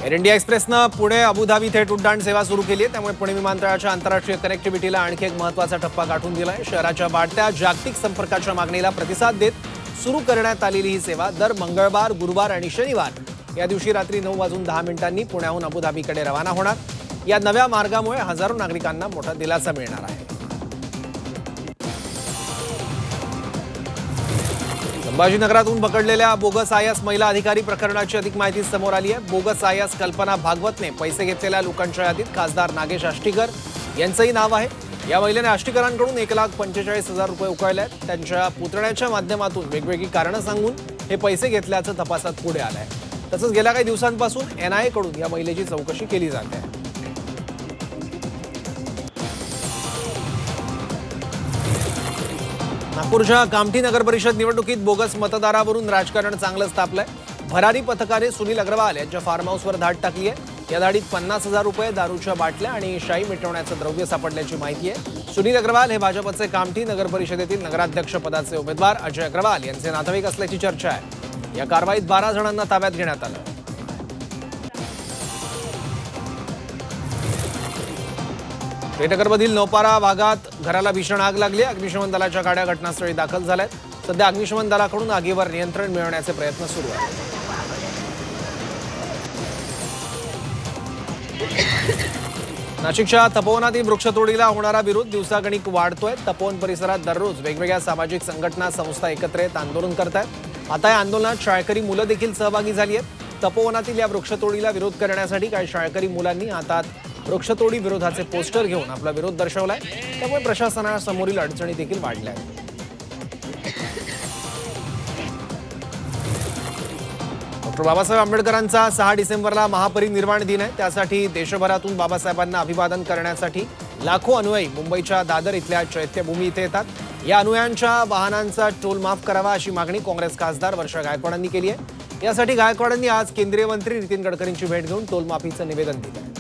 Air India एक्सप्रेसनं Pune Abu Dhabi थेट उड्डाण सेवा सुरू केली आहे। त्यामुळे पुणे विमानतळाच्या आंतरराष्ट्रीय कनेक्टिव्हिटीला आणखी एक महत्त्वाचा टप्पा गाठून दिला आहे। शहराच्या वाढत्या जागतिक संपर्काच्या मागणीला प्रतिसाद देत सुरू करण्यात आलेली ही सेवा दर मंगळवार, गुरुवार आणि शनिवार या दिवशी रात्री 9:10 पुण्याहून अबुधाबीकडे रवाना होणार। या नव्या मार्गामुळे हजारो नागरिकांना मोठा दिलासा मिळणार आहे। संभाजीनगरातून पकडलेल्या बोगस आयएस महिला अधिकारी प्रकरणाची अधिक माहिती समोर आली आहे। बोगस आयएस कल्पना भागवतने पैसे घेतलेल्या लोकांच्या यादीत खासदार नागेश आष्टीकर यांचंही नाव आहे। या महिलेने आष्टीकरांकडून 1,45,000 रुपये उकळले आहेत। त्यांच्या पुतण्याच्या माध्यमातून वेगवेगळी कारणं सांगून हे पैसे घेतल्याचं तपासात पुढे आलं आहे। तसंच गेल्या काही दिवसांपासून एनआयए कडून या महिलेची चौकशी केली जाते आहे। नागपूरच्या कामठी नगर परिषद निवडणुकीत बोगस मतदारावरून राजकारण चांगलंच तापलंय। भरारी पथकाने सुनील अग्रवाल यांच्या फार्म हाऊसवर धाड टाकली आहे। या धाडीत 50,000 रुपये, दारूच्या बाटल्या आणि शाई मिटवण्याचं द्रव्य सापडल्याची माहिती आहे। सुनील अग्रवाल हे भाजपचे कामठी नगर परिषदेतील नगराध्यक्ष पदाचे उमेदवार अजय अग्रवाल यांचे नातेवाईक असल्याची चर्चा आहे। या कारवाईत 12 जणांना ताब्यात घेण्यात आलं। पेठनगरमधील नौपारा भागात घराला भीषण आग लागली। अग्निशमन दलाच्या गाड्या घटनास्थळी दाखल झाल्यात। सध्या अग्निशमन दलाकडून आगीवर नियंत्रण मिळवण्याचे प्रयत्न सुरू आहेत। नाशिकच्या तपोवनातील वृक्षतोडीला होणारा विरोध दिवसागणिक वाढतोय। तपोवन परिसरात दररोज वेगवेगळ्या सामाजिक संघटना संस्था एकत्र येत आंदोलन करतायत। आता या आंदोलनात शाळकरी मुलं देखील सहभागी झाली आहेत। तपोवनातील या वृक्षतोडीला विरोध करण्यासाठी काही शाळकरी मुलांनी हातात वृक्षतोडी विरोधाचे पोस्टर घेऊन आपला विरोध दर्शवलाय। त्यामुळे प्रशासनासमोरील अडचणी देखील वाढल्या आहेत। डॉक्टर बाबासाहेब आंबेडकरांचा 6 डिसेंबरला महापरिनिर्वाण दिन आहे। त्यासाठी देशभरातून बाबासाहेबांना अभिवादन करण्यासाठी लाखो अनुयायी मुंबईच्या दादर इथल्या चैत्यभूमी इथे येतात। या अनुयायांच्या वाहनांचा टोल माफ करावा अशी मागणी काँग्रेस खासदार वर्षा गायकवाडांनी केली आहे। यासाठी गायकवाडांनी आज केंद्रीय मंत्री नितीन गडकरींची भेट घेऊन टोल माफीचं निवेदन दिलं।